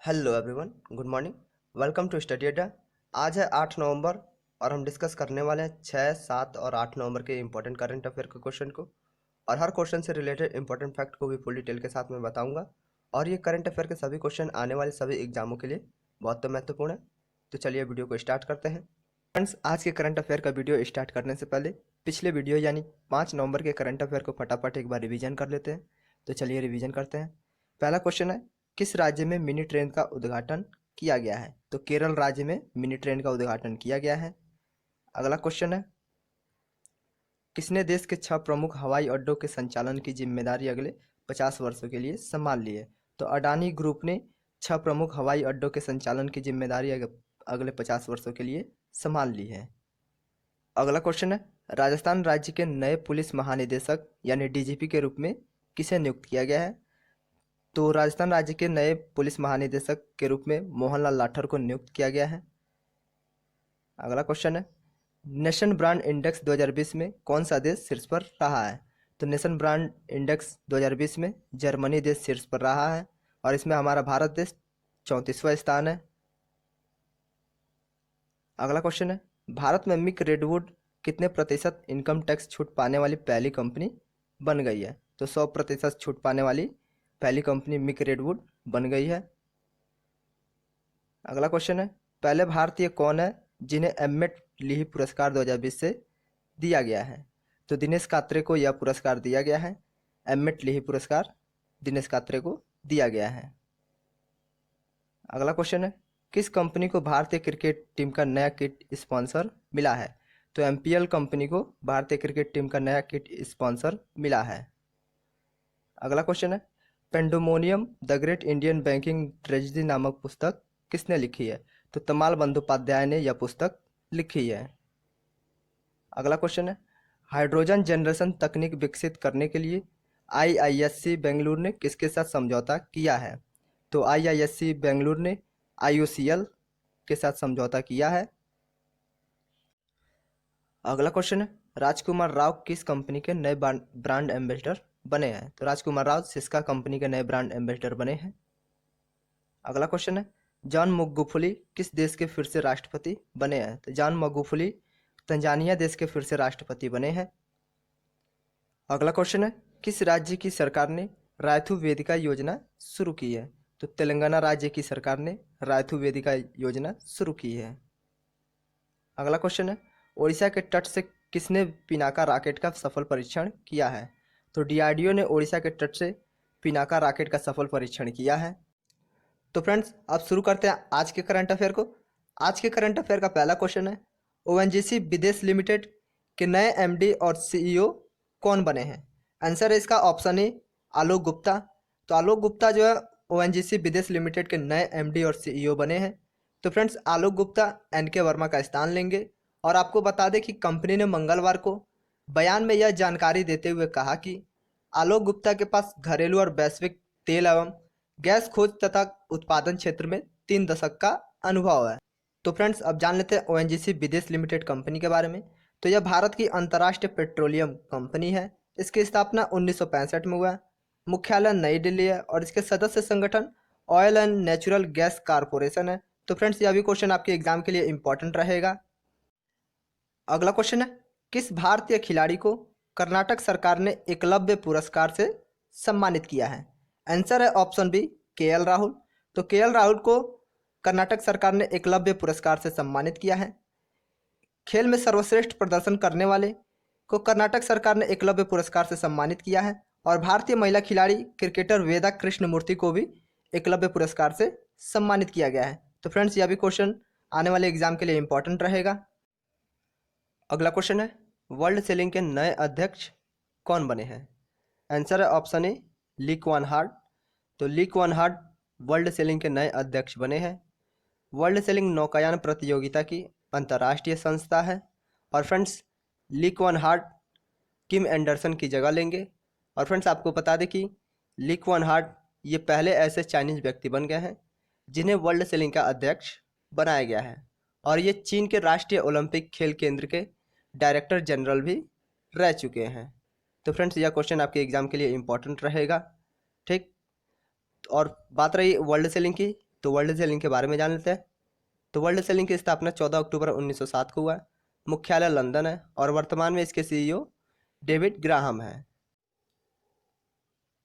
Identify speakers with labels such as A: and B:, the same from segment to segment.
A: Hello everyone, good morning. Welcome to study Adda. आज है 8 नवंबर और हम डिस्कस करने वाले हैं 6, 7 और 8 नवंबर के इंपॉर्टेंट करंट अफेयर के क्वेश्चन को, और हर क्वेश्चन से रिलेटेड इंपॉर्टेंट फैक्ट को भी फुल डिटेल के साथ में बताऊंगा। और ये करंट अफेयर के सभी क्वेश्चन आने वाले सभी एग्जामों के लिए बहुत तो महत्वपूर्ण है। तो चलिए वीडियो को स्टार्ट करते हैं। फ्रेंड्स, आज के करंट अफेयर का वीडियो स्टार्ट करने से पहले पिछले वीडियो यानी 5 नवंबर के करंट अफेयर को फटाफट एक बार रिवीजन कर लेते हैं। तो चलिए रिवीजन करते हैं। पहला क्वेश्चन है, किस राज्य में मिनी ट्रेन का उद्घाटन किया गया है? तो केरल राज्य में मिनी ट्रेन का उद्घाटन किया गया है। अगला क्वेश्चन है, किसने देश के 6 प्रमुख हवाई अड्डों के संचालन की जिम्मेदारी अगले 50 वर्षों के लिए संभाल ली है? तो अडानी ग्रुप ने 6 प्रमुख हवाई अड्डों के संचालन की जिम्मेदारी अगले 50 वर्षों के लिए संभाल ली है। अगला क्वेश्चन है, राजस्थान राज्य के नए पुलिस महानिदेशक यानी डीजीपी के रूप में किसे नियुक्त किया गया है? तो राजस्थान राज्य के नए पुलिस महानिदेशक के रूप में मोहनलाल लाठर को नियुक्त किया गया है। अगला क्वेश्चन है, नेशन ब्रांड इंडेक्स 2020 में कौन सा देश शीर्ष पर रहा है? तो नेशन ब्रांड इंडेक्स 2020 में जर्मनी देश शीर्ष पर रहा है और इसमें हमारा भारत देश 34वां स्थान है। अगला क्वेश्चन है, भारत में मिक रेडवुड कितने प्रतिशत इनकम टैक्स छूट पाने वाली पहली कंपनी बन गई है? तो 100% छूट पाने वाली पहली कंपनी मिक रेडवुड बन गई है। अगला क्वेश्चन है, पहले भारतीय कौन है जिन्हें एम्मेट लीही पुरस्कार 2020 से दिया गया है? तो दिनेश कात्रे को यह पुरस्कार दिया गया है। एम्मेट लीही पुरस्कार दिनेश कात्रे को दिया गया है। अगला क्वेश्चन है, किस कंपनी को भारतीय क्रिकेट टीम का नया किट स्पॉन्सर मिला है? तो एमपीएल कंपनी को भारतीय क्रिकेट टीम का नया किट स्पॉन्सर मिला है। अगला क्वेश्चन है, pandemonium the great Indian banking tragedy नामक पुस्तक किसने लिखी है? तो तमाल बंदोपाध्याय ने यह पुस्तक लिखी है। अगला क्वेश्चन है, हाइड्रोजन जनरेशन तकनीक विकसित करने के लिए आईआईएससी बेंगलुरु ने किसके साथ समझौता किया है? तो आईआईएससी बेंगलुरु ने आईओसीएल के साथ समझौता किया है। अगला क्वेश्चन है, राजकुमार राव किस कंपनी के नए ब्रांड एम्बेसडर बने हैं? तो राजकुमार राव सिस्का कंपनी के नए ब्रांड एम्बेसडर बने हैं। अगला क्वेश्चन है, जॉन मगुफुली किस देश के फिर से राष्ट्रपति बने हैं? तो जॉन मगुफुली तंजानिया देश के फिर से राष्ट्रपति बने हैं। अगला क्वेश्चन है, किस राज्य की सरकार ने रायथू वेदिका योजना शुरू की है? तो तेलंगाना राज्य की सरकार ने रायथू वेदिका योजना शुरू की है। अगला क्वेश्चन है, ओडिशा के तट से किसने पिनाका रॉकेट का सफल परीक्षण किया है? तो डीआरडीओ ने ओडिशा के तट से पिनाका रॉकेट का सफल परीक्षण किया है। तो फ्रेंड्स, अब शुरू करते हैं आज के करंट अफेयर को। आज के करंट अफेयर का पहला क्वेश्चन है, ओएनजीसी विदेश लिमिटेड के नए एमडी और सीईओ कौन बने हैं? आंसर है इसका ऑप्शन ए आलोक गुप्ता। तो आलोक गुप्ता जो है ओएनजीसी विदेश लिमिटेड के नए एमडी और सीईओ बने हैं। तो फ्रेंड्स, आलोक गुप्ता एनके वर्मा का स्थान लेंगे। और आपको बता दें कि कंपनी ने मंगलवार को बयान में यह जानकारी देते हुए कहा कि आलोक गुप्ता के पास घरेलू और वैश्विक तेल एवं गैस खोज तथा उत्पादन क्षेत्र में 3 दशक का अनुभव है। तो फ्रेंड्स, अब जान लेते हैं ओएनजीसी विदेश लिमिटेड कंपनी के बारे में। तो यह भारत की अंतर्राष्ट्रीय पेट्रोलियम कंपनी है। इसकी स्थापना 1965 में हुआ है। मुख्यालय नई दिल्ली है और इसके सदस्य संगठन oil and natural gas corporation है। तो फ्रेंड्स, यह भी क्वेश्चन आपके एग्जाम के लिए इंपॉर्टेंट रहेगा। अगला क्वेश्चन है, किस भारतीय खिलाड़ी को कर्नाटक सरकार ने एकलव्य पुरस्कार से सम्मानित किया है? आंसर है ऑप्शन बी केएल राहुल। तो केएल राहुल को कर्नाटक सरकार ने एकलव्य पुरस्कार से सम्मानित किया है। खेल में सर्वश्रेष्ठ प्रदर्शन करने वाले को कर्नाटक सरकार ने एकलव्य पुरस्कार से सम्मानित किया है। और भारतीय महिला खिलाड़ी क्रिकेटर वेदा कृष्णमूर्ति को भी एकलव्य पुरस्कार से सम्मानित किया गया है। तो फ्रेंड्स, यह भी क्वेश्चन आने वाले एग्जाम के लिए इंपॉर्टेंट रहेगा। अगला क्वेश्चन है, वर्ल्ड सेलिंग के नए अध्यक्ष कौन बने हैं? आंसर है option A Li Quan Hart. तो Li Quan Hart world sailing के नए अध्यक्ष बने हैं। वर्ल्ड सेलिंग नौकायान प्रतियोगिता की अंतर्राष्ट्रीय संस्था है। और फ्रेंड्स, ली क्वान हार्ट किम एंडरसन की जगह लेंगे। और फ्रेंड्स, आपको बता दें कि ली क्वान हार्ट ये पहले ऐसे चाइनीज व्यक्ति बन गए हैं जिन्हें वर्ल्ड सेलिंग का अध्यक्ष बनाया गया है। और ये चीन के राष्ट्रीय ओलंपिक खेल केंद्र के डायरेक्टर जनरल भी रह चुके हैं। तो फ्रेंड्स, यह क्वेश्चन आपके एग्जाम के लिए इंपॉर्टेंट रहेगा। ठीक, और बात रही वर्ल्ड सेलिंग की, तो वर्ल्ड सेलिंग के बारे में जान लेते हैं। तो वर्ल्ड सेलिंग की स्थापना 14 अक्टूबर 1907 को हुआ है। मुख्यालय लंदन है और वर्तमान में इसके सीईओ डेविड ग्राहम है।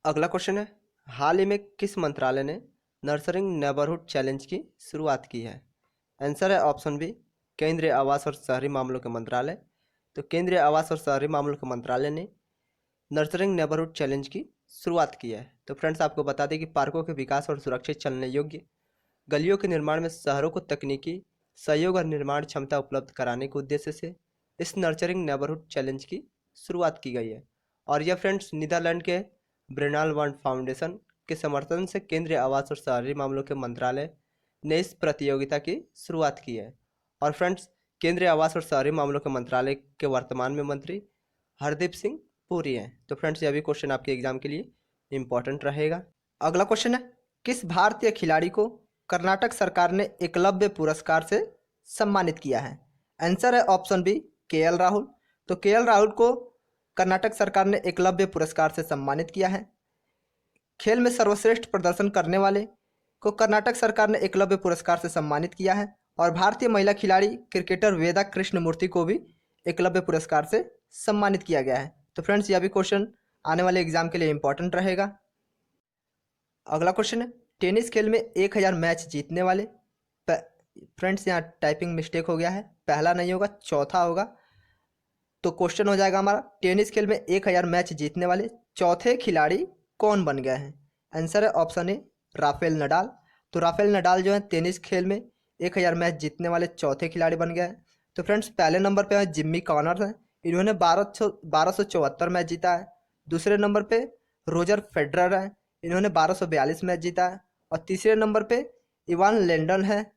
A: अगला क्वेश्चन है, हाल ही में किस मंत्रालय ने नर्सरिंग नेबरहुड चैलेंज की शुरुआत की है? आंसर है ऑप्शन बी, केंद्रीय आवास और शहरी मामलों के मंत्रालय। तो केंद्रीय आवास और शहरी मामलों के मंत्रालय ने नर्सरिंग नेबरहुड चैलेंज की शुरुआत की है। तो फ्रेंड्स, आपको बता दें कि पार्कों के विकास और सुरक्षित चलने योग्य गलियों के निर्माण में शहरों को तकनीकी सहयोग और निर्माण क्षमता उपलब्ध कराने के उद्देश्य से इस नर्चरिंग नेबरहुड चैलेंज की शुरुआत की गई है। और यह फ्रेंड्स नीदरलैंड के ब्रेनाल वर्ल्ड फाउंडेशन के समर्थन से केंद्रीय आवास और शहरी मामलों के मंत्रालय ने इस प्रतियोगिता की शुरुआत की है। और फ्रेंड्स, केंद्रीय आवास और शहरी मामलों के मंत्रालय के वर्तमान में मंत्री हरदीप सिंह पुरी हैं। तो फ्रेंड्स, यह भी क्वेश्चन आपके एग्जाम के लिए इंपॉर्टेंट रहेगा। अगला क्वेश्चन है, किस भारतीय खिलाड़ी को कर्नाटक सरकार ने एकलव्य पुरस्कार से सम्मानित किया है? आंसर है ऑप्शन बी, केएल राहुल। तो केएल राहुल को कर्नाटक सरकार ने एकलव्य पुरस्कार से सम्मानित किया है। खेल में सर्वश्रेष्ठ प्रदर्शन करने वाले को कर्नाटक सरकार ने एकलव्य पुरस्कार से सम्मानित किया है। और भारतीय महिला खिलाड़ी क्रिकेटर वेदा कृष्णमूर्ति को भी एकलव्य पुरस्कार से सम्मानित किया गया है। तो फ्रेंड्स, यह भी क्वेश्चन आने वाले एग्जाम के लिए इंपॉर्टेंट रहेगा। अगला क्वेश्चन है, टेनिस खेल में 1000 मैच जीतने वाले, फ्रेंड्स यहाँ टाइपिंग मिस्टेक हो गया है, पहला नहीं होगा चौथा होगा। तो क्वेश्चन हो जाएगा हमारा, टेनिस खेल में 1000 मैच जीतने वाले चौथे खिलाड़ी कौन बन गए हैं? आंसर है ऑप्शन ए, राफेल नडाल। तो राफेल नडाल जो है टेनिस खेल में 1000 मैच जीतने वाले चौथे खिलाड़ी बन गए हैं। तो फ्रेंड्स, पहले नंबर पे है जिम्मी कॉनर है, इन्होंने 1274 मैच जीता है। दूसरे नंबर पे रोजर फेडरर है, इन्होंने 1242 मैच जीता है। और तीसरे नंबर पे इवान लेंडन है,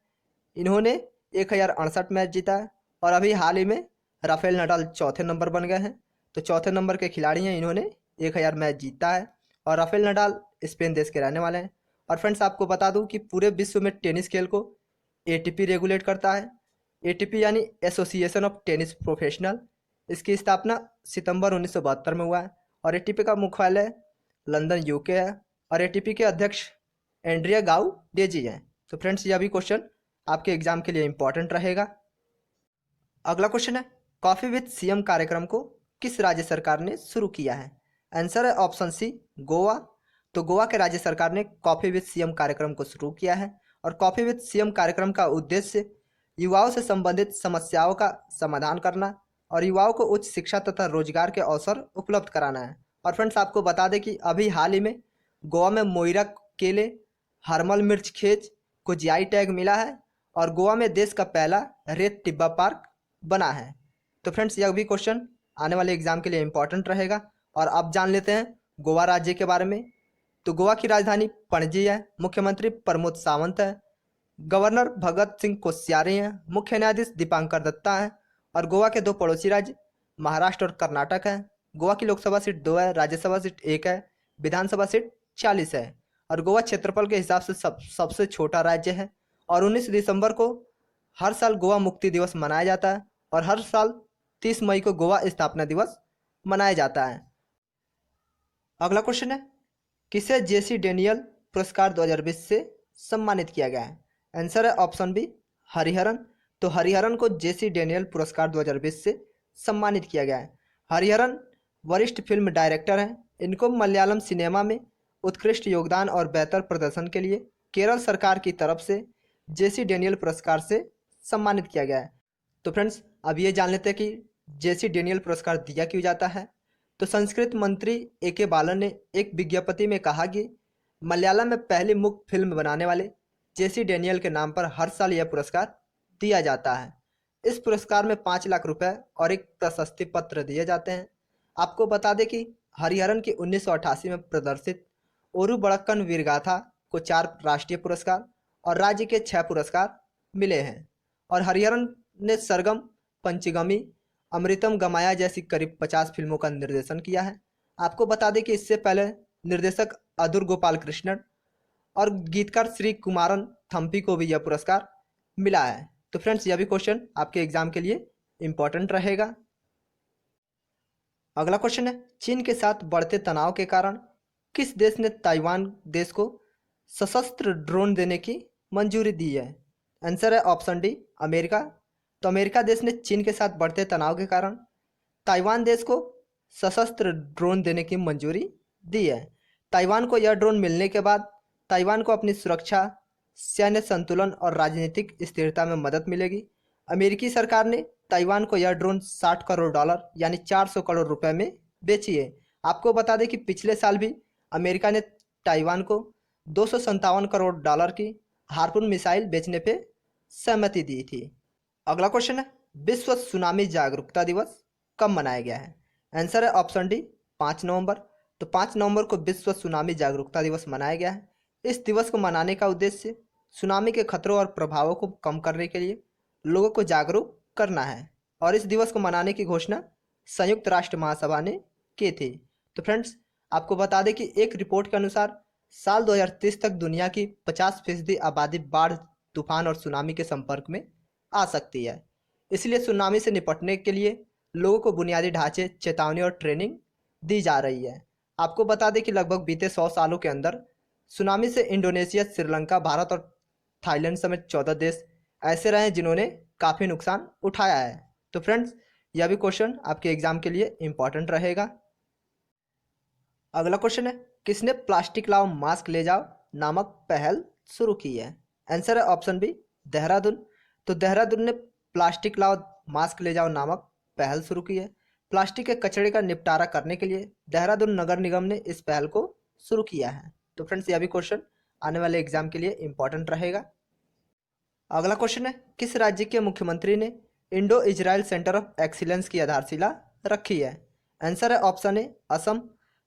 A: इन्होंने 1068 मैच जीता है। और अभी हाल ही में राफेल नडाल चौथे नंबर बन गए हैं। तो चौथे नंबर के खिलाड़ी हैं, इन्होंने 1000 मैच जीता है। और राफेल नडाल स्पेन देश के रहने वाले हैं। और फ्रेंड्स, आपको बता दूं कि पूरे विश्व में टेनिस खेल को एटीपी रेगुलेट करता है। एटीपी यानी एसोसिएशन ऑफ टेनिस प्रोफेशनल। इसकी स्थापना सितंबर 1972 में हुआ है। और एटीपी का मुख्यालय लंदन यूके है। और एटीपी के अध्यक्ष एंड्रिया गाउ डेजी हैं। तो फ्रेंड्स, यह भी क्वेश्चन आपके एग्जाम के लिए इंपॉर्टेंट रहेगा। अगला क्वेश्चन है, कॉफी विद सीएम कार्यक्रम को किस राज्य सरकार ने शुरू किया है? आंसर है ऑप्शन सी, गोवा। तो गोवा के राज्य सरकार ने कॉफी विद सीएम कार्यक्रम को शुरू किया है। और कॉफी विद सीएम कार्यक्रम का उद्देश्य युवाओं से संबंधित समस्याओं का समाधान करना और युवाओं को उच्च शिक्षा तथा रोजगार के अवसर उपलब्ध कराना है। और फ्रेंड्स, आपको बता दें कि अभी हाल ही में गोवा में मोइरा केले हरमल मिर्च खेज को जीआई टैग मिला है। और गोवा में देश का पहला रेत टिब्बा पार्क बना है। तो फ्रेंड्स, यह भी क्वेश्चन आने वाले एग्जाम के लिए इंपॉर्टेंट रहेगा। और अब जान लेते हैं गोवा राज्य के बारे में। तो गोवा की राजधानी पणजी है, मुख्यमंत्री प्रमोद सावंत है, गवर्नर भगत सिंह कोश्यारी हैं, मुख्य न्यायाधीश दीपांकर दत्ता है। और गोवा के दो पड़ोसी राज्य महाराष्ट्र और कर्नाटक है। गोवा की लोकसभा सीट 2 है, राज्यसभा सीट 1 है, विधानसभा सीट 40 है। और गोवा क्षेत्रफल के हिसाब से सबसे छोटा राज्य है। और 19 दिसंबर को हर साल गोवा मुक्ति दिवस मनाया जाता है। और हर साल 30 मई को गोवा स्थापना दिवस मनाया जाता है। अगला क्वेश्चन है, किसे जेसी डेनियल पुरस्कार 2020 से सम्मानित किया गया है? आंसर है ऑप्शन बी, हरिहरन। तो हरिहरन को जेसी डेनियल पुरस्कार 2020 से सम्मानित किया गया है। हरिहरन वरिष्ठ फिल्म डायरेक्टर हैं। इनको मलयालम सिनेमा में उत्कृष्ट योगदान और बेहतर प्रदर्शन के लिए केरल सरकार की तरफ से जेसी डेनियल पुरस्कार से सम्मानित किया गया है। तो फ्रेंड्स, अब ये जान लेते हैं कि जेसी डेनियल पुरस्कार दिया क्यों जाता है। तो संस्कृत मंत्री ए.के. बालन ने एक विज्ञप्ति में कहा कि मलयालम में पहली मुक्त फिल्म बनाने वाले जेसी डेनियल के नाम पर हर साल यह पुरस्कार दिया जाता है। इस पुरस्कार में 5 लाख रुपए और एक प्रशस्ति पत्र दिए जाते हैं। आपको बता दें कि हरिहरन की 1988 में प्रदर्शित ओरू बड़क्कन वीरगाथा को 4 राष्ट्रीय पुरस्कार और राज्य के 6 पुरस्कार मिले हैं। और हरिहरन ने सरगम, पंचगमी, अमृतम गमाया जैसी करीब 50 फिल्मों का निर्देशन किया है। आपको बता दें कि इससे पहले निर्देशक अदुर गोपाल कृष्णन और गीतकार श्री कुमारन थम्पी को भी यह पुरस्कार मिला है। तो फ्रेंड्स, यह भी क्वेश्चन आपके एग्जाम के लिए इंपॉर्टेंट रहेगा। अगला क्वेश्चन है, चीन के साथ बढ़ते तनाव के कारण किस देश ने ताइवान देश को सशस्त्र ड्रोन देने की मंजूरी दी है? आंसर है ऑप्शन डी, अमेरिका। तो अमेरिका देश ने चीन के साथ बढ़ते तनाव के कारण ताइवान देश को सशस्त्र ड्रोन देने की मंजूरी दी है। ताइवान को यह ड्रोन मिलने के बाद ताइवान को अपनी सुरक्षा, सैन्य संतुलन और राजनीतिक स्थिरता में मदद मिलेगी। अमेरिकी सरकार ने ताइवान को यह ड्रोन 60 करोड़ डॉलर यानी 400 करोड़ रुपए में बेची है। आपको बता दें कि पिछले साल भी अमेरिका ने ताइवान को 257 करोड़ डॉलर की हार्पून मिसाइल बेचने पे सहमति दी थी। अगला क्वेश्चन है, विश्व सुनामी जागरूकता दिवस कब मनाया गया है? आंसर है ऑप्शन डी, 5 नवंबर। तो 5 नवंबर को विश्व सुनामी जागरूकता दिवस मनाया गया है। इस दिवस को मनाने का उद्देश्य सुनामी के खतरों और प्रभावों को कम करने के लिए लोगों को जागरूक करना है और इस दिवस को मनाने की घोषणा संयुक्त राष्ट्र महासभा ने की थी। तो फ्रेंड्स, आपको बता दें कि एक रिपोर्ट के अनुसार साल 2030 तक दुनिया की 50% आबादी बाढ़, तूफान और सुनामी के संपर्क में आ सकती है। इसलिए सुनामी से निपटने के लिए लोगों को बुनियादी ढांचे, चेतावनी और ट्रेनिंग दी जा रही है। आपको बता दें कि लगभग बीते 100 सालों के अंदर सुनामी से इंडोनेशिया, श्रीलंका, भारत और थाईलैंड समेत 14 देश ऐसे रहे जिन्होंने काफ़ी नुकसान उठाया है। तो फ्रेंड्स, यह भी क्वेश्चन आपके एग्जाम के लिए इंपॉर्टेंट रहेगा। अगला क्वेश्चन है, किसने प्लास्टिक लाओ मास्क ले जाओ नामक पहल शुरू की है? आंसर है ऑप्शन बी, देहरादून। तो देहरादून ने प्लास्टिक लाओ मास्क ले जाओ नामक पहल शुरू की है। प्लास्टिक के कचरे का निपटारा करने के लिए देहरादून नगर निगम ने इस पहल को शुरू किया है। तो फ्रेंड्स, यह भी क्वेश्चन आने वाले एग्जाम के लिए इंपॉर्टेंट रहेगा। अगला क्वेश्चन है, किस राज्य के मुख्यमंत्री ने Indo Israel centre of excellence की आधारशिला रखी है? आंसर है ऑप्शन ए, असम।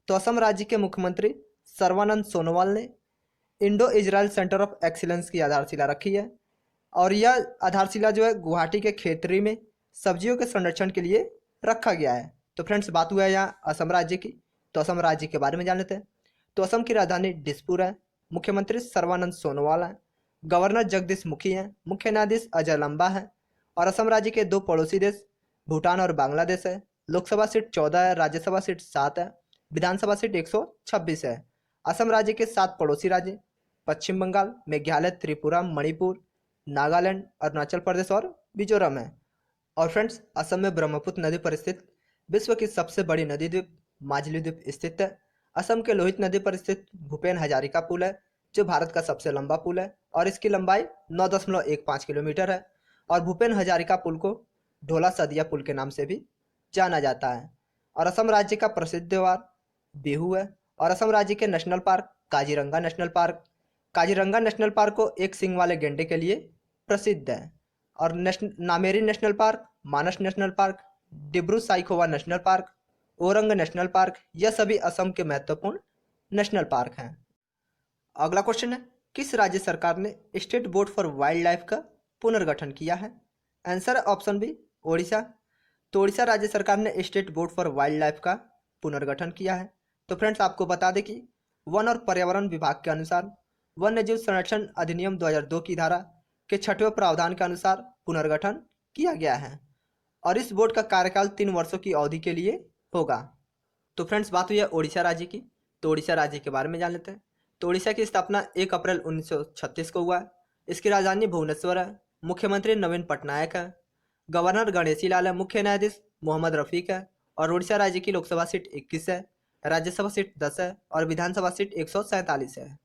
A: तो असम राज्य के मुख्यमंत्री सर्बानंद सोनोवाल ने Indo Israel centre of excellence की आधारशिला रखी है और यह आधारशिला जो है गुवाहाटी के खेतरी में सब्जियों के संरक्षण के लिए रखा गया है। तो फ्रेंड्स, बात हुआ है यहाँ असम राज्य की, तो असम राज्य के बारे में जान लेते हैं। तो असम की राजधानी दिसपुर है, मुख्यमंत्री सर्बानंद सोनोवाल है, गवर्नर जगदीश मुखी हैं, मुख्य न्यायाधीश अजय लंबा है और असम राज्य के 2 पड़ोसी देश भूटान और बांग्लादेश है। लोकसभा सीट 14 है, राज्यसभा सीट 7 है, विधानसभा सीट 126 है। असम राज्य के 7 पड़ोसी राज्य पश्चिम बंगाल, मेघालय, त्रिपुरा, मणिपुर, नागालैंड, अरुणाचल प्रदेश और मिजोरम है। और फ्रेंड्स, असम में ब्रह्मपुत्र नदी पर स्थित विश्व की सबसे बड़ी नदी द्वीप माजुली द्वीप स्थित है। असम के लोहित नदी पर स्थित भूपेन हजारिका पुल है जो भारत का सबसे लंबा पुल है और इसकी लंबाई 9.15 किलोमीटर है और भूपेन हजारिका पुल को ढोला सदिया पुल के नाम से भी जाना जाता है। और असम राज्य का प्रसिद्ध त्योहार बिहू है और असम राज्य के national park Kaziranga national park, Kaziranga national park को एक सींग वाले गेंडे के लिए प्रसिद्ध है। और Nameri national park, Manas national park, Dibru Saikhowa national park, Orang national park, यह सभी असम के महत्वपूर्ण नेशनल पार्क हैं। अगला क्वेश्चन है, किस राज्य सरकार ने state board for wild life का पुनर्गठन किया है? आंसर है ऑप्शन बी, ओडिशा। तो ओडिशा राज्य सरकार ने state board for wild life का पुनर्गठन किया है। तो फ्रेंड्स, आपको बता दें कि वन और पर्यावरण विभाग के अनुसार वन्यजीव संरक्षण अधिनियम 2002 की धारा के 6वें प्रावधान के अनुसार पुनर्गठन किया गया है और इस बोर्ड का कार्यकाल 3 वर्षों की अवधि के लिए होगा। तो फ्रेंड्स, बात हुई है ओडिशा राज्य की, तो ओडिशा राज्य के बारे में जान लेते हैं। तो ओडिशा की स्थापना 1 अप्रैल 1936 को हुआ है। इसकी राजधानी भुवनेश्वर है, मुख्यमंत्री नवीन पटनायक है, गवर्नर गणेशी लाल है, मुख्य न्यायाधीश मोहम्मद रफीक है और ओडिशा राज्य की लोकसभा सीट 21 है, राज्यसभा सीट 10 है और विधानसभा सीट 147 है।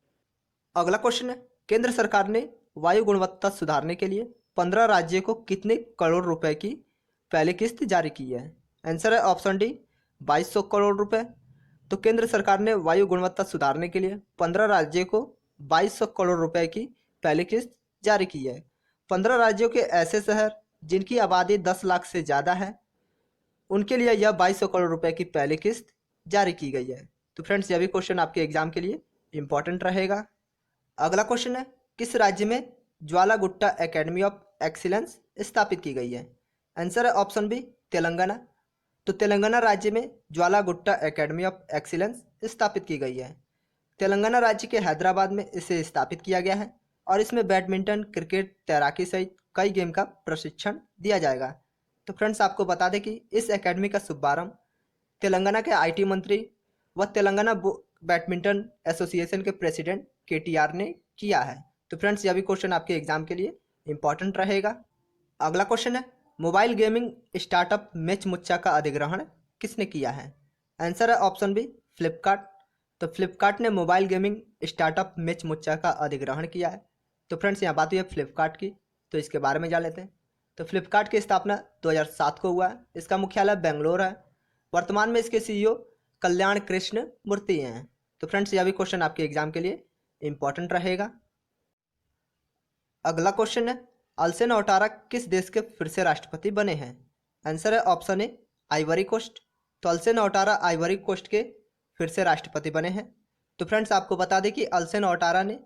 A: अगला क्वेश्चन है, केंद्र सरकार ने वायु गुणवत्ता सुधारने के लिए 15 राज्यों को कितने करोड़ रुपए की पहली किस्त जारी की है? आंसर है ऑप्शन डी, 2200 करोड़ रुपए। तो केंद्र सरकार ने वायु गुणवत्ता सुधारने के लिए 15 राज्यों को 2200 करोड़ रुपए की पहली किस्त जारी की है। 15 राज्यों के ऐसे शहर जिनकी आबादी 10 लाख से ज़्यादा है उनके लिए यह 2200 करोड़ रुपए की पहली किस्त जारी की गई है। तो फ्रेंड्स, यह भी क्वेश्चन आपके एग्जाम के लिए इंपॉर्टेंट रहेगा। अगला क्वेश्चन है, किस राज्य में ज्वाला गुट्टा एकेडमी ऑफ एक्सीलेंस स्थापित की गई है? आंसर है ऑप्शन बी, तेलंगाना। तो तेलंगाना राज्य में ज्वाला गुट्टा एकेडमी ऑफ एक्सीलेंस स्थापित की गई है। तेलंगाना राज्य के हैदराबाद में इसे स्थापित किया गया है और इसमें बैडमिंटन, क्रिकेट, तैराकी सहित कई गेम का प्रशिक्षण दिया जाएगा। तो फ्रेंड्स, आपको बता दें कि इस एकेडमी का शुभारंभ तेलंगाना के आईटी मंत्री व तेलंगाना बैडमिंटन एसोसिएशन के प्रेसिडेंट केटीआर ने किया है। तो फ्रेंड्स यह भी क्वेश्चन आपके एग्जाम के लिए इंपॉर्टेंट रहेगा। अगला क्वेश्चन है, मोबाइल गेमिंग स्टार्टअप मैच मुच्चा का अधिग्रहण किसने किया है? आंसर है ऑप्शन बी फ्लिपकार्ट। तो फ्लिपकार्ट ने मोबाइल गेमिंग स्टार्टअप मैच मुच्चा का अधिग्रहण किया है। तो फ्रेंड्स यहाँ बात हुई है फ्लिपकार्ट की, तो इसके बारे में जान लेते हैं। तो फ्लिपकार्ट की स्थापना 2007 को हुआ है। इसका मुख्यालय बेंगलोर है। वर्तमान में इसके सीईओ कल्याण कृष्ण मूर्ति हैं। तो फ्रेंड्स यह भी क्वेश्चन आपके एग्जाम के लिए इंपॉर्टेंट रहेगा। अगला क्वेश्चन है, अल्सेन ouattara किस देश के फिर से राष्ट्रपति बने हैं? आंसर है ऑप्शन ए आइवरी कोस्ट। तो अल्सेन ouattara आइवरी कोस्ट के फिर से राष्ट्रपति बने हैं। तो फ्रेंड्स आपको बता दें कि अल्सेन ouattara ने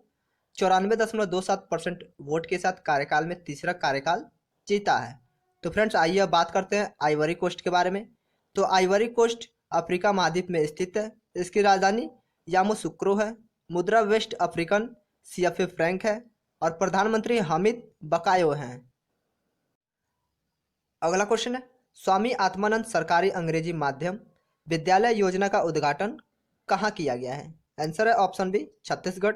A: 94.27% वोट के साथ कार्यकाल में तीसरा कार्यकाल जीता है। तो फ्रेंड्स आइए अब बात करते हैं आइवरी कोस्ट के बारे में। तो आइवरी कोस्ट अफ्रीका महाद्वीप में स्थित है। इसकी राजधानी यामोसुक्रो है। मुद्रा वेस्ट अफ्रीकन CFA फ्रैंक है और प्रधानमंत्री हामिद बकायो हैं। अगला क्वेश्चन है, स्वामी आत्मानंद सरकारी अंग्रेजी माध्यम विद्यालय योजना का उद्घाटन कहाँ किया गया है? आंसर है ऑप्शन बी छत्तीसगढ़।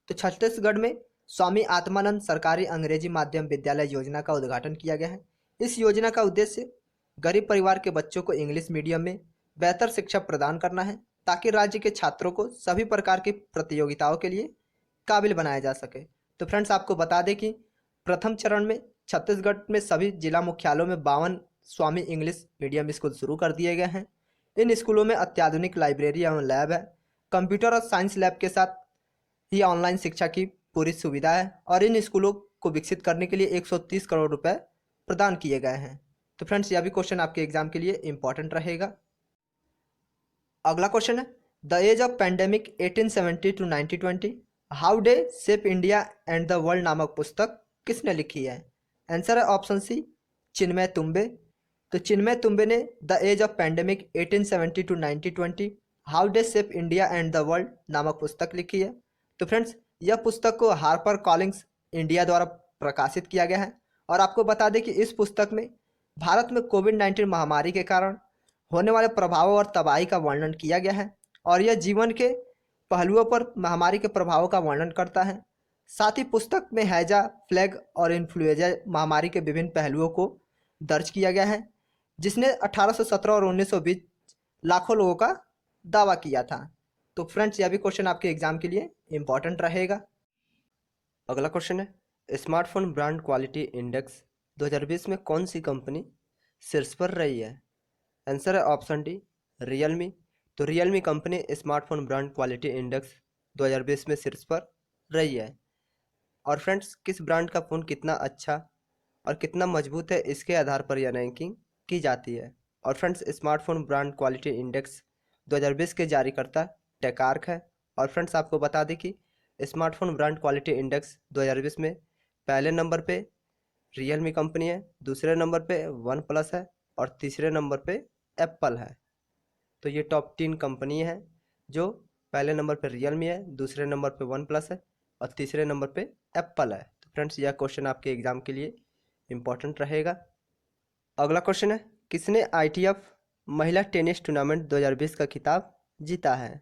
A: तो छत्तीसगढ़ में स्वामी आत्मानंद सरकारी अंग्रेजी माध्यम विद्यालय योजना का उद्घाटन किया गया है। इस योजना का उद्देश्य गरीब परिवार के बच्चों को इंग्लिश मीडियम में बेहतर शिक्षा प्रदान करना है, ताकि राज्य के छात्रों को सभी प्रकार की प्रतियोगिताओं के लिए काबिल बनाया जा सके। तो फ्रेंड्स आपको बता दें कि प्रथम चरण में छत्तीसगढ़ में सभी जिला मुख्यालयों में 52 स्वामी इंग्लिश मीडियम स्कूल शुरू कर दिए गए हैं। इन स्कूलों में अत्याधुनिक लाइब्रेरी एवं लैब है। कंप्यूटर और साइंस लैब के साथ ही ऑनलाइन शिक्षा की पूरी सुविधा है और इन स्कूलों को विकसित करने के लिए 130 करोड़ रुपए प्रदान किए गए हैं। तो फ्रेंड्स यह भी क्वेश्चन आपके एग्जाम के लिए इंपॉर्टेंट रहेगा। अगला क्वेश्चन है, the age of pandemic 1870 to 1920 how they shape India and the world नामक पुस्तक किसने लिखी है? आंसर है ऑप्शन सी चिन्मय तुम्बे। तो चिन्मय तुम्बे ने the age of pandemic 1870 to 1920 how they shape India and the world नामक पुस्तक लिखी है। तो फ्रेंड्स यह पुस्तक को हार्पर कॉलिंग्स इंडिया द्वारा प्रकाशित किया गया है और आपको बता दें कि इस पुस्तक में भारत में कोविड-19 महामारी के कारण होने वाले प्रभावों और तबाही का वर्णन किया गया है और यह जीवन के पहलुओं पर महामारी के प्रभावों का वर्णन करता है। साथ ही पुस्तक में हैजा, प्लेग और इन्फ्लुएंजा महामारी के विभिन्न पहलुओं को दर्ज किया गया है, जिसने 1817 और 1920 लाखों लोगों का दावा किया था। तो फ्रेंड्स यह भी क्वेश्चन आपके एग्जाम के लिए इंपॉर्टेंट रहेगा। अगला क्वेश्चन है, स्मार्टफोन ब्रांड क्वालिटी इंडेक्स 2020 में कौन सी कंपनी शीर्ष पर रही है? आंसर है ऑप्शन डी रियलमी। तो Realme company smartphone brand quality index 2020 में शीर्ष पर रही है। और फ्रेंड्स किस ब्रांड का फ़ोन कितना अच्छा और कितना मजबूत है, इसके आधार पर यह रैंकिंग की जाती है। और friends smartphone brand quality index 2020 के जारीकर्ता टेकार्क है। और फ्रेंड्स आपको बता दें कि स्मार्टफोन ब्रांड क्वालिटी इंडेक्स 2020 में पहले नंबर पे रियलमी कंपनी है, दूसरे नंबर पे वन प्लस है और तीसरे नंबर पे एप्पल है। तो ये टॉप 3 कंपनी है, जो पहले नंबर पे रियलमी है, दूसरे नंबर पे वन प्लस है और तीसरे नंबर पे एप्पल है। तो फ्रेंड्स यह क्वेश्चन आपके एग्जाम के लिए इंपॉर्टेंट रहेगा। अगला क्वेश्चन है, किसने ITF महिला टेनिस टूर्नामेंट 2020 का खिताब जीता है?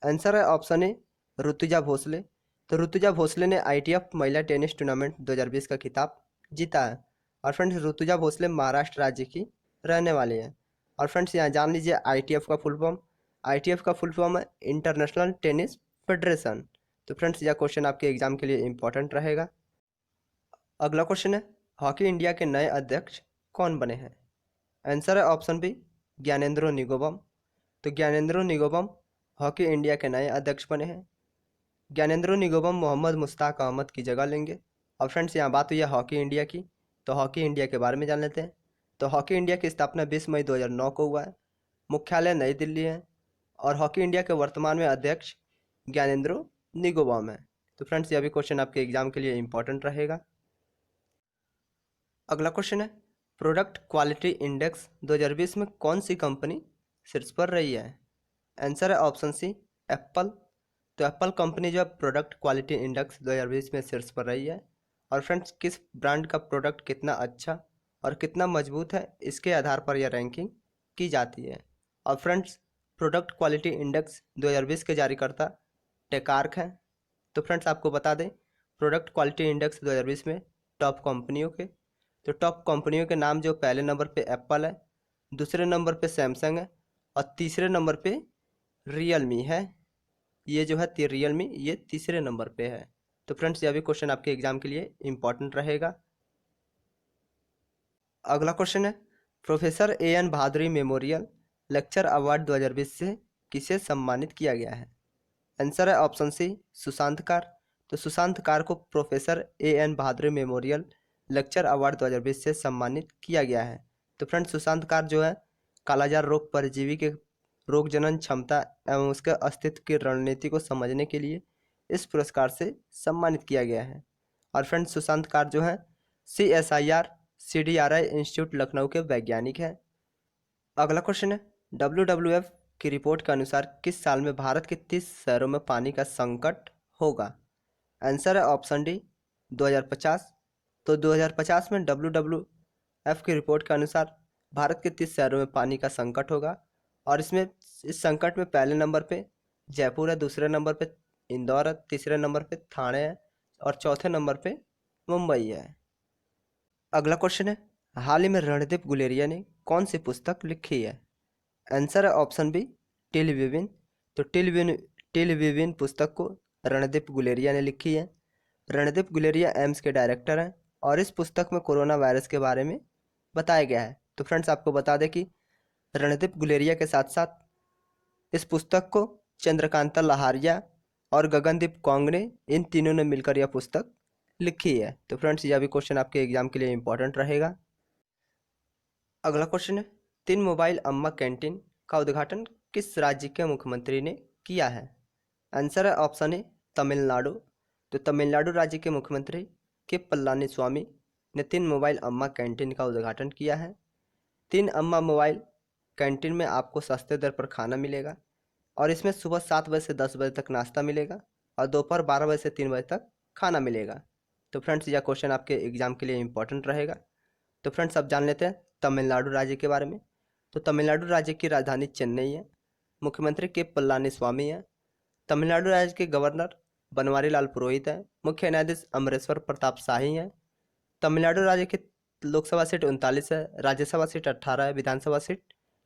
A: आंसर है ऑप्शन ए ऋतुजा भोसले। तो ऋतुजा भोसले ने ITF महिला टेनिस टूर्नामेंट 2020 का खिताब जीता है। और फ्रेंड्स ऋतुजा भोसले महाराष्ट्र राज्य की रहने वाली हैं। और फ्रेंड्स यहाँ जान लीजिए ITF का फुल फॉर्म। ITF का फुल फॉर्म है इंटरनेशनल टेनिस फेडरेशन। तो फ्रेंड्स यह क्वेश्चन आपके एग्जाम के लिए इंपॉर्टेंट रहेगा। अगला क्वेश्चन है, हॉकी इंडिया के नए अध्यक्ष कौन बने हैं? आंसर है ऑप्शन बी ज्ञानेंद्रो निगोबम। तो ज्ञानेंद्रो निगोबम हॉकी इंडिया के नए अध्यक्ष बने हैं। ज्ञानेंद्रो निगोबम मोहम्मद मुश्ताक अहमद की जगह लेंगे। और फ्रेंड्स यहाँ बात हुई है हॉकी इंडिया की, तो हॉकी इंडिया के बारे में जान लेते हैं। तो हॉकी इंडिया की स्थापना 20 मई 2009 को हुआ है। मुख्यालय नई दिल्ली है और हॉकी इंडिया के वर्तमान में अध्यक्ष ज्ञानेंद्रो निगोबम है। तो फ्रेंड्स यह भी क्वेश्चन आपके एग्जाम के लिए इंपॉर्टेंट रहेगा। अगला क्वेश्चन है, प्रोडक्ट क्वालिटी इंडेक्स 2020 में कौन सी कंपनी शीर्ष पर रही है? आंसर है ऑप्शन सी एप्पल। तो एप्पल कंपनी जो है प्रोडक्ट क्वालिटी इंडेक्स 2020 में शीर्ष पर रही है। और फ्रेंड्स किस ब्रांड का प्रोडक्ट कितना अच्छा और कितना मजबूत है, इसके आधार पर यह रैंकिंग की जाती है। और फ्रेंड्स प्रोडक्ट क्वालिटी इंडेक्स 2020 के जारीकर्ता टेकार्क हैं। तो फ्रेंड्स आपको बता दें प्रोडक्ट क्वालिटी इंडेक्स 2020 में टॉप कंपनियों के। तो टॉप कंपनियों के नाम जो पहले नंबर पे एप्पल है, दूसरे नंबर पे सैमसंग है और तीसरे नंबर पे रियलमी है। ये जो है रियलमी ये तीसरे नंबर पे है। तो फ्रेंड्स यह भी क्वेश्चन आपके एग्जाम के लिए इम्पोर्टेंट रहेगा। अगला क्वेश्चन है professor A.N. Bhaduri memorial lecture award 2020 से किसे सम्मानित किया गया है? आंसर है ऑप्शन सी सुशांत कार। तो सुशांत कार को professor A.N. Bhaduri memorial lecture award 2020 से सम्मानित किया गया है। तो फ्रेंड्स सुशांत कार जो है कालाजार रोग परजीवी के रोग जनन क्षमता एवं उसके अस्तित्व की रणनीति को समझने के लिए इस पुरस्कार से सम्मानित किया गया है। और फ्रेंड्स सुशांत कार जो है CSIR CDRI इंस्टीट्यूट लखनऊ के वैज्ञानिक हैं। अगला क्वेश्चन है WWF की रिपोर्ट के अनुसार किस साल में भारत के 30 शहरों में पानी का संकट होगा? आंसर है ऑप्शन डी 2050। तो 2050 में WWF की रिपोर्ट के अनुसार भारत के 30 शहरों में पानी का संकट होगा और इस संकट में पहले नंबर पे जयपुर है, दूसरे नंबर पे इंदौर है, तीसरे नंबर पे ठाणे है और चौथे नंबर पे मुंबई है। अगला क्वेश्चन है हाल ही में रणदीप गुलेरिया ने कौन सी पुस्तक लिखी है? आंसर है option B till we win. तो टिल वी विन पुस्तक को रणदीप गुलेरिया ने लिखी है। रणदीप गुलेरिया एम्स के डायरेक्टर हैं और इस पुस्तक में कोरोना वायरस के बारे में बताया गया है। तो फ्रेंड्स आपको बता दें कि रणदीप गुलेरिया के साथ साथ इस पुस्तक को चंद्रकांता लहारिया और गगनदीप कौंग ने इन तीनों ने मिलकर यह पुस्तक लिखी है। तो फ्रेंड्स यह भी क्वेश्चन आपके एग्जाम के लिए इंपॉर्टेंट रहेगा। अगला क्वेश्चन है 3 मोबाइल अम्मा कैंटीन का उद्घाटन किस राज्य के मुख्यमंत्री ने किया है? आंसर है ऑप्शन ए तमिलनाडु। तो तमिलनाडु राज्य के मुख्यमंत्री के पलानी स्वामी ने 3 मोबाइल अम्मा कैंटीन का उद्घाटन किया है। 3 अम्मा मोबाइल कैंटीन में आपको सस्ते दर पर खाना मिलेगा और इसमें सुबह 7 बजे से 10 बजे तक नाश्ता मिलेगा और दोपहर 12 बजे से 3 बजे तक खाना मिलेगा। तो फ्रेंड्स यह क्वेश्चन आपके एग्जाम के लिए इंपॉर्टेंट रहेगा। तो फ्रेंड्स अब जान लेते हैं तमिलनाडु राज्य के बारे में। तो तमिलनाडु राज्य की राजधानी चेन्नई है, मुख्यमंत्री के पलानी स्वामी है, तमिलनाडु राज्य के गवर्नर बनवारी लाल पुरोहित है, मुख्य न्यायाधीश अमरेश्वर प्रताप शाही हैं। तमिलनाडु राज्य की लोकसभा सीट 39 है, राज्यसभा सीट 18 है, विधानसभा सीट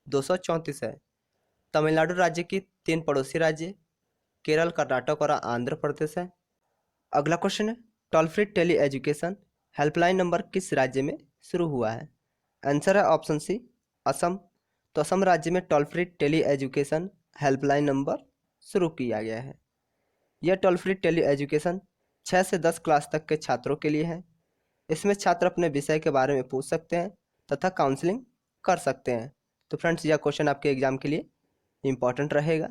A: 234 है। तमिलनाडु राज्य की 3 पड़ोसी राज्य केरल, कर्नाटक और आंध्र प्रदेश है। अगला क्वेश्चन है toll free tele education helpline number किस राज्य में शुरू हुआ है? आंसर है ऑप्शन सी असम। तो असम राज्य में toll free tele education helpline number शुरू किया गया है। यह टोल फ्री टेली एजुकेशन 6 से 10 क्लास तक के छात्रों के लिए है। इसमें छात्र अपने विषय के बारे में पूछ सकते हैं तथा काउंसलिंग कर सकते हैं। तो फ्रेंड्स यह क्वेश्चन आपके एग्जाम के लिए इंपॉर्टेंट रहेगा।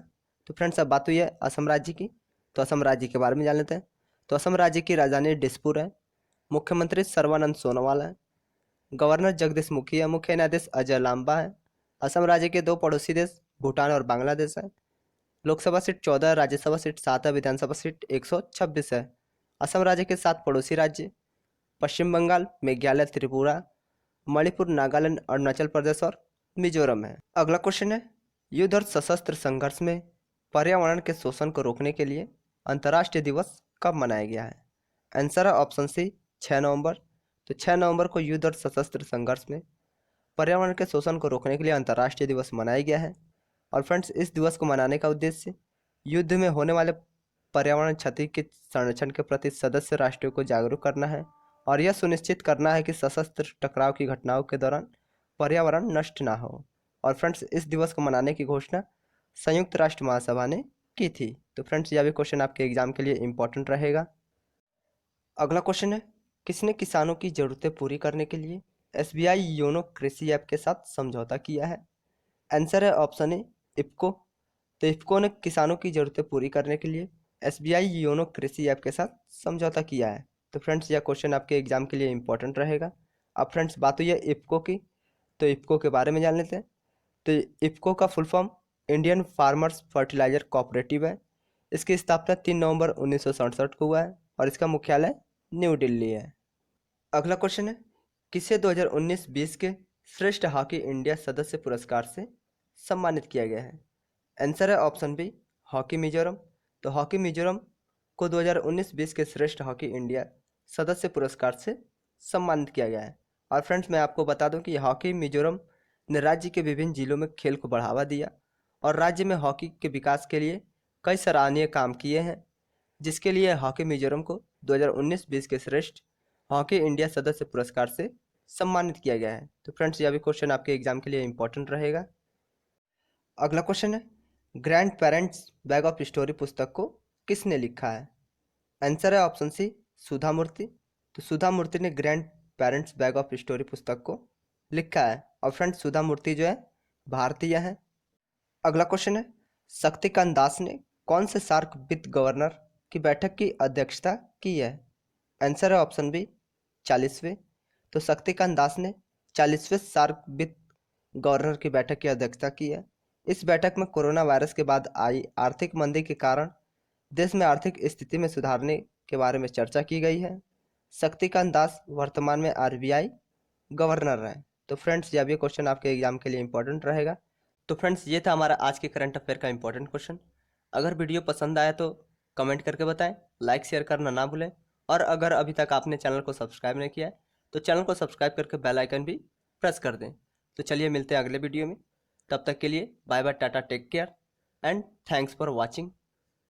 A: तो फ्रेंड्स अब बात हुई है असम राज्य की, तो असम राज्य के बारे में जान लेते हैं। तो असम राज्य की राजधानी डिसपुर है, मुख्यमंत्री सर्बानंद सोनोवाल है, गवर्नर जगदीश मुखी है, मुख्य न्यायाधीश अजय लांबा है। असम राज्य के 2 पड़ोसी देश भूटान और बांग्लादेश है। लोकसभा सीट 14 है, राज्यसभा सीट 7 है, विधानसभा सीट 126 है। असम राज्य के 7 पड़ोसी राज्य पश्चिम बंगाल, मेघालय, त्रिपुरा, मणिपुर, नागालैंड, अरुणाचल प्रदेश और मिजोरम है। अगला क्वेश्चन है युद्ध और सशस्त्र संघर्ष में पर्यावरण के शोषण को रोकने के लिए अंतर्राष्ट्रीय दिवस कब मनाया गया है? आंसर है ऑप्शन सी 6 नवंबर। तो 6 नवंबर को युद्ध और सशस्त्र संघर्ष में पर्यावरण के शोषण को रोकने के लिए अंतर्राष्ट्रीय दिवस मनाया गया है। और फ्रेंड्स इस दिवस को मनाने का उद्देश्य युद्ध में होने वाले पर्यावरण क्षति के संरक्षण के प्रति सदस्य राष्ट्रों को जागरूक करना है और यह सुनिश्चित करना है कि सशस्त्र टकराव की घटनाओं के दौरान पर्यावरण नष्ट ना हो। और फ्रेंड्स इस दिवस को मनाने की घोषणा संयुक्त राष्ट्र महासभा ने की थी। तो फ्रेंड्स यह भी क्वेश्चन आपके एग्जाम के लिए इंपॉर्टेंट रहेगा। अगला क्वेश्चन है किसने किसानों की जरूरतें पूरी करने के लिए SBI योनो कृषि ऐप के साथ समझौता किया है? आंसर है ऑप्शन ए इफ्को। तो इफ्को ने किसानों की जरूरतें पूरी करने के लिए SBI योनो कृषि ऐप के साथ समझौता किया है। तो फ्रेंड्स यह क्वेश्चन आपके एग्जाम के लिए इंपॉर्टेंट रहेगा। अब फ्रेंड्स बात हुई है इफ्को की, तो इफ्को के बारे में जान लेते हैं। तो इफ्को का full form Indian farmers fertiliser cooperative है। इसकी स्थापना 3 नवंबर 1967 को हुआ है और इसका मुख्यालय न्यू दिल्ली है। अगला क्वेश्चन है किसे 2019-20 के श्रेष्ठ हॉकी इंडिया सदस्य पुरस्कार से सम्मानित किया गया है? आंसर है ऑप्शन बी हॉकी मिजोरम। तो हॉकी मिजोरम को 2019-20 के श्रेष्ठ हॉकी इंडिया सदस्य पुरस्कार से सम्मानित किया गया है। और फ्रेंड्स, मैं आपको बता दूं कि हॉकी मिजोरम ने राज्य के विभिन्न जिलों में खेल को बढ़ावा दिया और राज्य में हॉकी के विकास के लिए कई सराहनीय काम किए हैं, जिसके लिए हॉकी मिजोरम को 2019-20 के श्रेष्ठ हॉकी इंडिया सदस्य पुरस्कार से सम्मानित किया गया है। तो फ्रेंड्स, यह भी क्वेश्चन आपके एग्जाम के लिए इंपॉर्टेंट रहेगा। अगला क्वेश्चन है, grand parents bag of story पुस्तक को किसने लिखा है? आंसर है ऑप्शन सी, सुधा मूर्ति। तो सुधा मूर्ति ने grand parents bag of story पुस्तक को लिखा है। और फ्रेंड्स, सुधा मूर्ति जो है भारतीय है। अगला क्वेश्चन है, शक्तिकांत दास ने कौन से सार्क वित्त गवर्नर की बैठक की अध्यक्षता की है? आंसर है ऑप्शन बी, 40वें। तो शक्तिकांत दास ने 40वें सार्क वित्त गवर्नर की बैठक की अध्यक्षता की है। इस बैठक में कोरोना वायरस के बाद आई आर्थिक मंदी के कारण देश में आर्थिक स्थिति में सुधारने के बारे में चर्चा की गई है। शक्तिकांत दास वर्तमान में आरबीआई गवर्नर हैं। तो फ्रेंड्स, यह भी क्वेश्चन आपके एग्जाम के लिए इंपॉर्टेंट रहेगा। तो फ्रेंड्स, ये था हमारा आज के करंट अफेयर का इंपॉर्टेंट क्वेश्चन। अगर वीडियो पसंद आया तो कमेंट करके बताएं, लाइक शेयर करना ना भूलें, और अगर अभी तक आपने चैनल को सब्सक्राइब नहीं किया है तो चैनल को सब्सक्राइब करके बेल आइकन भी प्रेस कर दें। तो चलिए मिलते हैं अगले वीडियो में, तब तक के लिए bye bye, tata, take care and thanks for watching.